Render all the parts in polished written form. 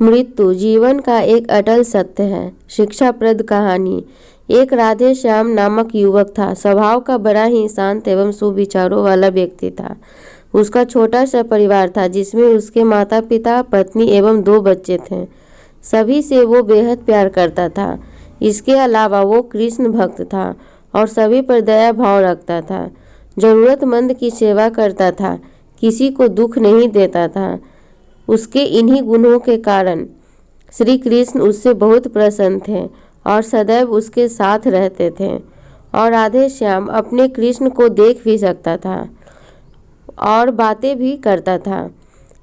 मृत्यु जीवन का एक अटल सत्य है। शिक्षाप्रद कहानी। एक राधे श्याम नामक युवक था। स्वभाव का बड़ा ही शांत एवं सुविचारों वाला व्यक्ति था। उसका छोटा सा परिवार था जिसमें उसके माता पिता, पत्नी एवं 2 बच्चे थे। सभी से वो बेहद प्यार करता था। इसके अलावा वो कृष्ण भक्त था और सभी पर दया भाव रखता था। जरूरतमंद की सेवा करता था, किसी को दुख नहीं देता था। उसके इन्हीं गुणों के कारण श्री कृष्ण उससे बहुत प्रसन्न थे और सदैव उसके साथ रहते थे। और राधे श्याम अपने कृष्ण को देख भी सकता था और बातें भी करता था।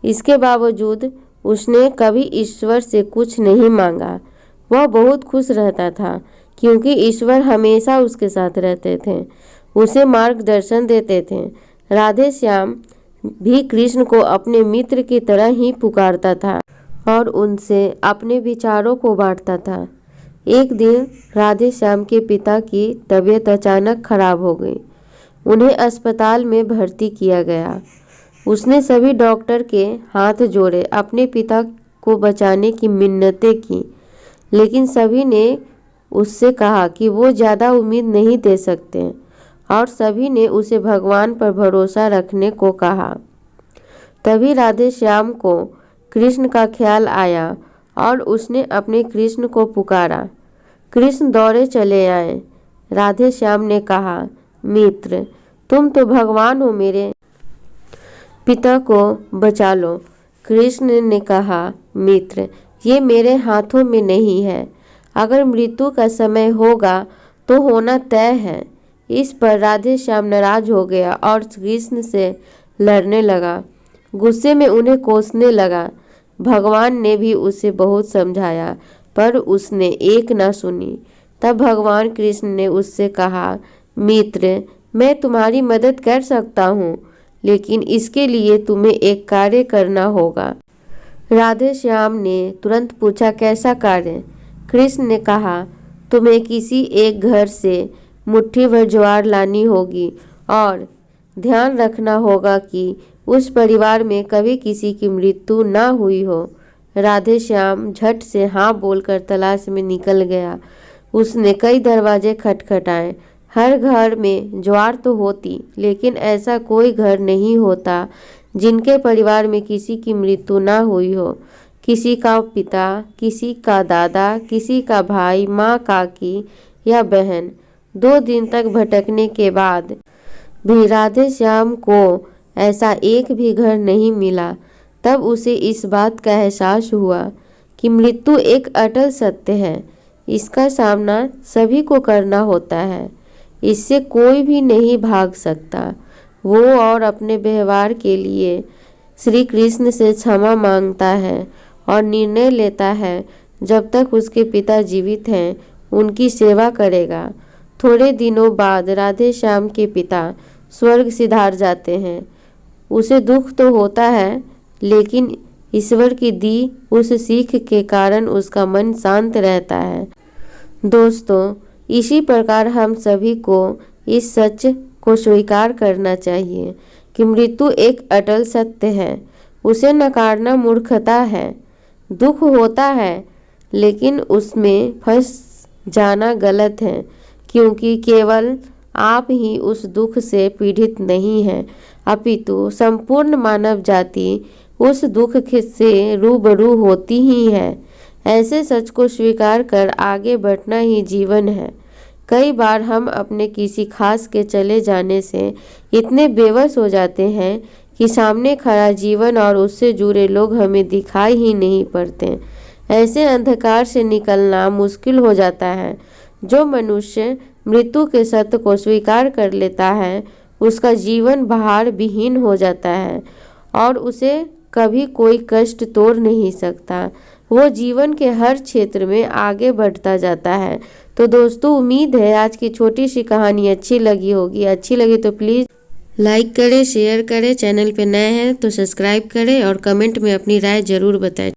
इसके बावजूद उसने कभी ईश्वर से कुछ नहीं मांगा। वह बहुत खुश रहता था क्योंकि ईश्वर हमेशा उसके साथ रहते थे, उसे मार्गदर्शन देते थे। राधे श्याम भी कृष्ण को अपने मित्र की तरह ही पुकारता था और उनसे अपने विचारों को बांटता था। एक दिन राधे श्याम के पिता की तबीयत अचानक खराब हो गई। उन्हें अस्पताल में भर्ती किया गया। उसने सभी डॉक्टर के हाथ जोड़े, अपने पिता को बचाने की मिन्नतें की, लेकिन सभी ने उससे कहा कि वो ज़्यादा उम्मीद नहीं दे सकते और सभी ने उसे भगवान पर भरोसा रखने को कहा। तभी राधे श्याम को कृष्ण का ख्याल आया और उसने अपने कृष्ण को पुकारा। कृष्ण दौड़े चले आए। राधे श्याम ने कहा, मित्र, तुम तो भगवान हो, मेरे पिता को बचा लो। कृष्ण ने कहा, मित्र, ये मेरे हाथों में नहीं है। अगर मृत्यु का समय होगा तो होना तय है। इस पर राधे श्याम नाराज हो गया और कृष्ण से लड़ने लगा। गुस्से में उन्हें कोसने लगा। भगवान ने भी उसे बहुत समझाया पर उसने एक ना सुनी। तब भगवान कृष्ण ने उससे कहा, मित्र, मैं तुम्हारी मदद कर सकता हूँ, लेकिन इसके लिए तुम्हें एक कार्य करना होगा। राधे श्याम ने तुरंत पूछा, कैसा कार्य? कृष्ण ने कहा, तुम्हें किसी एक घर से मुट्ठी भर ज्वार लानी होगी और ध्यान रखना होगा कि उस परिवार में कभी किसी की मृत्यु ना हुई हो। राधे श्याम झट से हाँ बोलकर तलाश में निकल गया। उसने कई दरवाजे खटखटाए। हर घर में ज्वार तो होती, लेकिन ऐसा कोई घर नहीं होता जिनके परिवार में किसी की मृत्यु ना हुई हो। किसी का पिता, किसी का दादा, किसी का भाई, माँ, काकी या बहन। 2 दिन तक भटकने के बाद भी राधे श्याम को ऐसा एक भी घर नहीं मिला। तब उसे इस बात का एहसास हुआ कि मृत्यु एक अटल सत्य है। इसका सामना सभी को करना होता है। इससे कोई भी नहीं भाग सकता। वो और अपने व्यवहार के लिए श्री कृष्ण से क्षमा मांगता है और निर्णय लेता है जब तक उसके पिता जीवित हैं उनकी सेवा करेगा। थोड़े दिनों बाद राधे श्याम के पिता स्वर्ग सिधार जाते हैं। उसे दुख तो होता है, लेकिन ईश्वर की दी उस सीख के कारण उसका मन शांत रहता है। दोस्तों, इसी प्रकार हम सभी को इस सच को स्वीकार करना चाहिए कि मृत्यु एक अटल सत्य है। उसे नकारना मूर्खता है। दुख होता है, लेकिन उसमें फंस जाना गलत है, क्योंकि केवल आप ही उस दुख से पीड़ित नहीं हैं, अपितु संपूर्ण मानव जाति उस दुख से रूबरू होती ही है। ऐसे सच को स्वीकार कर आगे बढ़ना ही जीवन है। कई बार हम अपने किसी खास के चले जाने से इतने बेबस हो जाते हैं कि सामने खड़ा जीवन और उससे जुड़े लोग हमें दिखाई ही नहीं पड़ते। ऐसे अंधकार से निकलना मुश्किल हो जाता है। जो मनुष्य मृत्यु के सत्य को स्वीकार कर लेता है, उसका जीवन भार विहीन हो जाता है और उसे कभी कोई कष्ट तोड़ नहीं सकता। वो जीवन के हर क्षेत्र में आगे बढ़ता जाता है। तो दोस्तों, उम्मीद है आज की छोटी सी कहानी अच्छी लगी होगी। अच्छी लगी तो प्लीज़ लाइक करें, शेयर करें। चैनल पे नए हैं तो सब्सक्राइब करें और कमेंट में अपनी राय ज़रूर बताएं।